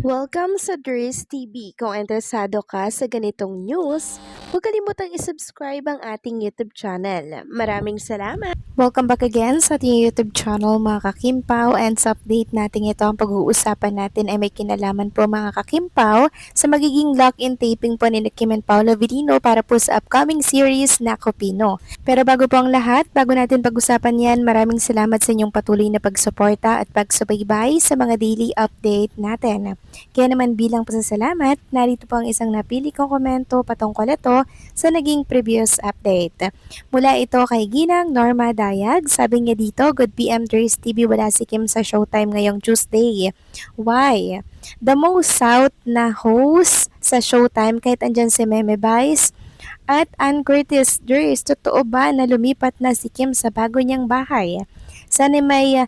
Welcome sa Dries TV. Kung interesado ka sa ganitong news, huwag kalimutang isubscribe ang ating YouTube channel. Maraming salamat! Welcome back again sa ating YouTube channel mga kakimpaw, and sa update natin ito ang pag-uusapan natin ay may kinalaman po mga kakimpaw sa magiging lock-in taping po ni Kim and Paolo Avellino para po sa upcoming series na Kopino. Pero bago po ang lahat, bago natin pag-usapan yan, maraming salamat sa inyong patuloy na pagsuporta at pagsubaybay sa mga daily update natin. Kaya naman bilang pasasalamat, narito po ang isang napili kong komento patungkol ito sa naging previous update. Mula ito kay Ginang Norma Dayag, sabi niya dito, Good PM Dries TV, wala si Kim sa Showtime ngayong Tuesday. Why? The most south na host sa Showtime kahit andyan si Meme Vice at Ann Curtis. Dries, totoo ba na lumipat na si Kim sa bago niyang bahay? Sana may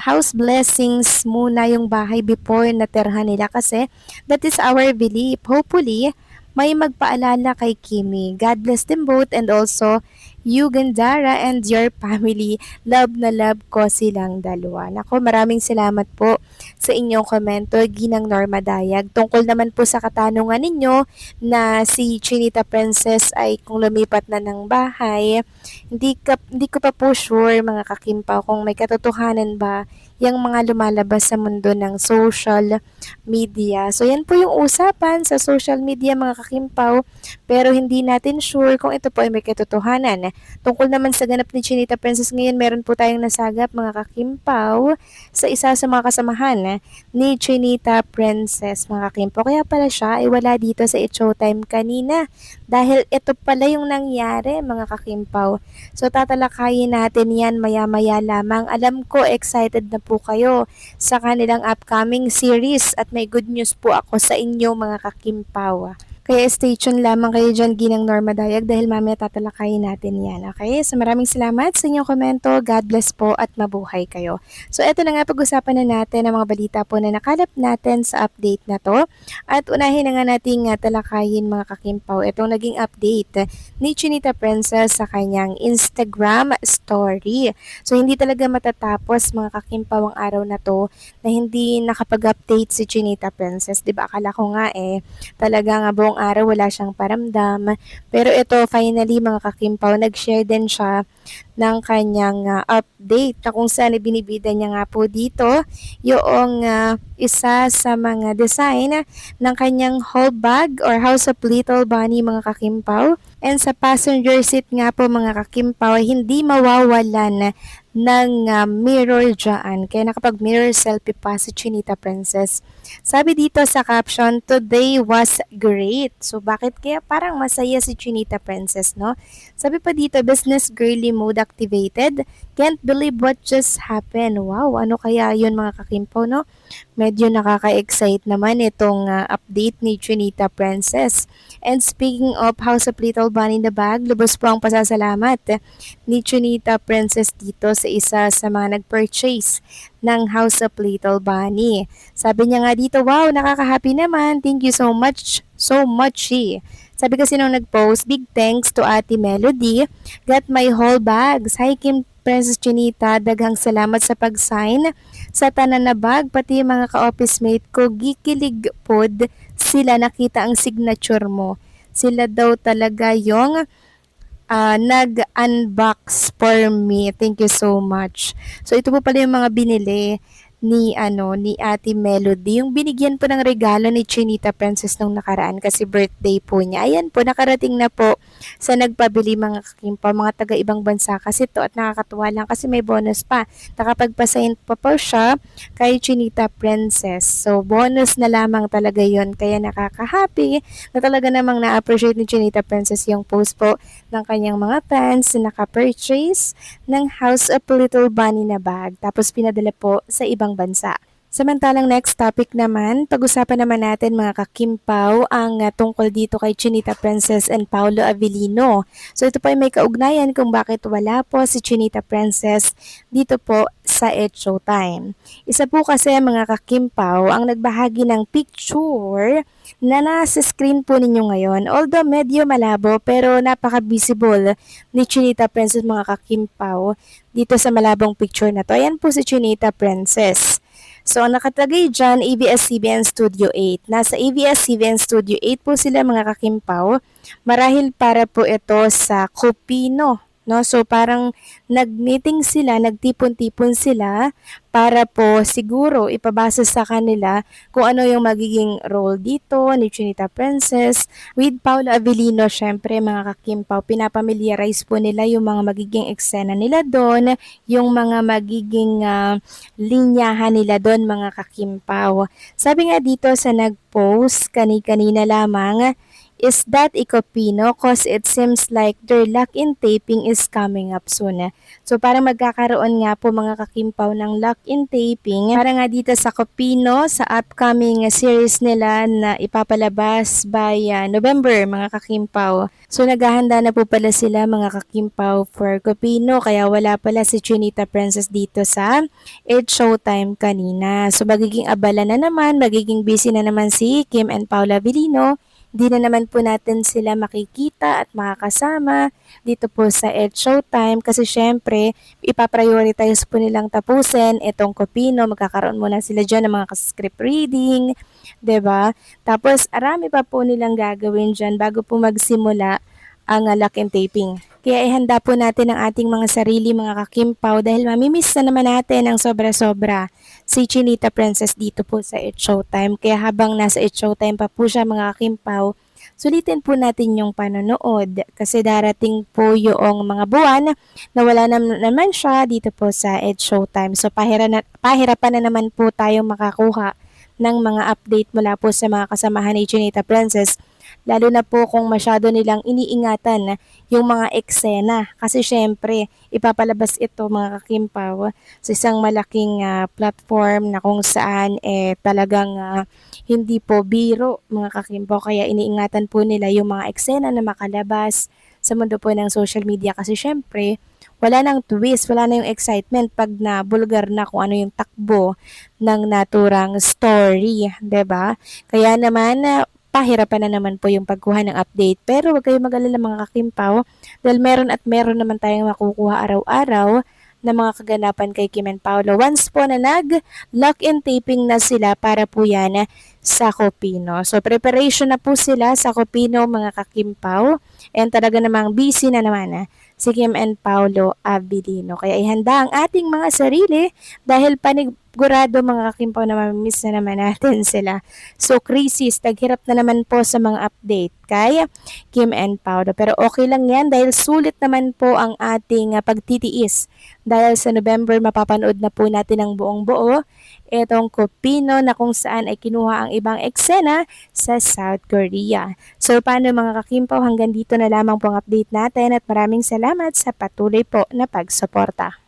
house blessings muna yung bahay before naterhan nila kasi that is our belief. Hopefully, may magpaalala kay Kimi. God bless them both and also you, Gandara, and your family. Love na love ko silang dalawa. Nako, maraming salamat po sa inyong komento, Ginang Norma Dayag. Tungkol naman po sa katanungan ninyo na si Chinita Princess ay kung lumipat na ng bahay, hindi ko pa po sure mga kakimpaw kung may katotohanan ba yung mga lumalabas sa mundo ng social media. So yan po yung usapan sa social media mga kakimpaw, pero hindi natin sure kung ito po ay may katotohanan. Tungkol naman sa ganap ni Chinita Princess ngayon, meron po tayong nasagap mga kakimpaw sa isa sa mga kasamahan ni Chinita Princess mga kakimpaw. Kaya pala siya ay wala dito sa It's Showtime kanina dahil ito pala yung nangyari mga kakimpaw. So tatalakayin natin yan maya-maya lamang. Alam ko excited na po kayo sa kanilang upcoming series at may good news po ako sa inyo mga kakimpaw. Kaya stay tuned lamang kayo dyan, Ginang Norma Dayag, dahil mamaya tatalakayin natin yan. Okay? So maraming salamat sa inyong komento. God bless po at mabuhay kayo. So eto na nga, pag-usapan na natin ang mga balita po na nakalap natin sa update na to. At unahin na nga nating talakayin mga kakimpaw itong naging update ni Chinita Princess sa kanyang Instagram story. So hindi talaga matatapos mga kakimpaw ang araw na to na hindi nakapag-update si Chinita Princess. Diba akala ko nga talagang buong araw wala siyang paramdam. Pero ito finally mga kakimpaw, nag-share din siya ng kanyang update na kung saan binibida niya nga po dito yung isa sa mga design ng kanyang whole bag or House of Little Bunny mga kakimpaw. And sa passenger seat nga po mga kakimpaw, hindi mawawalan ng mirror dyan. Kaya nakapag-mirror selfie pa si Chinita Princess. Sabi dito sa caption, today was great. So bakit kaya parang masaya si Chinita Princess, no? Sabi pa dito, business girly mode activated. Can't believe what just happened. Wow, ano kaya yun mga kakimpaw, no? Medyo nakaka-excite naman itong update ni Chinita Princess. And speaking of House of Little Bunny in the Bag, lubos po ang pasasalamat ni Chinita Princess dito sa isa sa mga nag-purchase ng House of Little Bunny. Sabi niya nga dito, wow, nakaka-happy naman. Thank you so much. So much Sabi kasi nung nag-post, big thanks to Ate Melody. Got my whole bags. Hi Kim Princess Chinita, daghang salamat sa pag-sign sa tanan na bag, pati mga ka-office mate ko, gikilig pod sila nakita ang signature mo. Sila daw talaga yung nag-unbox for me. Thank you so much. So ito po pala yung mga binili ni Ate Melody, yung binigyan po ng regalo ni Chinita Princess nung nakaraan kasi birthday po niya. Ayan po, nakarating na po sa nagpabili mga kakimpaw, mga taga ibang bansa kasi to, at nakakatuwa lang kasi may bonus pa. Nakapagpasign pa po siya kay Chinita Princess. So bonus na lamang talaga yon, kaya nakaka-happy na talaga namang na-appreciate ni Chinita Princess yung post po ng kanyang mga fans na naka-purchase ng House of Little Bunny na bag. Tapos pinadala po sa ibang bansa. Samantalang next topic naman, pag-usapan naman natin mga kakimpaw ang tungkol dito kay Chinita Princess and Paolo Avellino. So ito po ay may kaugnayan kung bakit wala po si Chinita Princess dito po sa It's Showtime. Isa po kasi mga kakimpaw ang nagbahagi ng picture na nasa screen po ninyo ngayon. Although medyo malabo pero napaka-visible ni Chinita Princess mga kakimpaw dito sa malabong picture na to. Ayan po si Chinita Princess. So, ang nakatagay dyan, ABS-CBN Studio 8. Nasa ABS-CBN Studio 8 po sila mga kakimpaw. Marahil para po ito sa Copino. No? So, parang nag-meeting sila, nagtipon-tipon sila para po siguro ipabasa sa kanila kung ano yung magiging role dito ni Chinita Princess with Paolo Avellino. Syempre, mga kakimpaw, pinapamiliarize po nila yung mga magiging eksena nila doon, yung mga magiging linyahan nila doon, mga kakimpaw. Sabi nga dito sa nag-post kani-kanina lamang, is that Icopino? Cause it seems like their lock-in taping is coming up soon. So parang magkakaroon nga po mga kakimpaw ng lock-in taping para nga dito sa Copino sa upcoming series nila na ipapalabas by November, mga kakimpaw. So naghahanda na po pala sila mga kakimpaw for Copino, kaya wala pala si Chinita Princess dito sa It's Showtime kanina. So magiging abala na naman, magiging busy na naman si Kim and Paula Avellino. Di na naman po natin sila makikita at makakasama dito po sa It's Showtime kasi syempre ipaprioritize po nilang tapusin itong Copino. Magkakaroon muna sila dyan ng mga script reading, 'di ba? Tapos arami pa po nilang gagawin dyan bago po magsimula ang lock and taping. Kaya ihanda po natin ang ating mga sarili, mga kakimpaw, dahil mamimiss na naman natin ang sobra-sobra si Chinita Princess dito po sa It's Showtime. Kaya habang nasa It's Showtime pa po siya, mga kakimpaw, sulitin po natin yung panonood kasi darating po yung mga buwan na wala naman siya dito po sa It's Showtime. So pahirapan na naman po tayong makakuha ng mga update mula po sa mga kasamahan ni Chinita Princess, lalo na po kung masyado nilang iniingatan yung mga eksena kasi syempre ipapalabas ito, mga kakimpaw, sa isang malaking platform na kung saan talagang hindi po biro, mga kakimpaw, kaya iniingatan po nila yung mga eksena na makalabas sa mundo po ng social media kasi syempre wala nang twist, wala na yung excitement pag nabulgar na kung ano yung takbo ng naturang story, 'di ba? Kaya naman pahirapan na naman po yung pagkuha ng update. Pero huwag kayong mag-alala, mga kakimpaw, dahil meron at meron naman tayong makukuha araw-araw na mga kaganapan kay Kim and Paolo. Once po na nag-lock-in taping na sila para po yan sa Copino. So preparation na po sila sa Copino, mga kakimpaw. And talaga namang busy na naman si Kim and Paolo Avellino. Kaya ihanda ang ating mga sarili dahil panigurado, mga kakimpaw, na mamimiss na naman natin sila. So crisis, taghirap na naman po sa mga update kay Kim and Paolo. Pero okay lang yan dahil sulit naman po ang ating pagtitiis. Dahil sa November mapapanood na po natin ang buong buo itong Copino na kung saan ay kinuha ang ibang eksena sa South Korea. So paano, mga kakimpaw, hanggang dito na lamang po ang update natin at maraming salamat sa patuloy po na pagsuporta.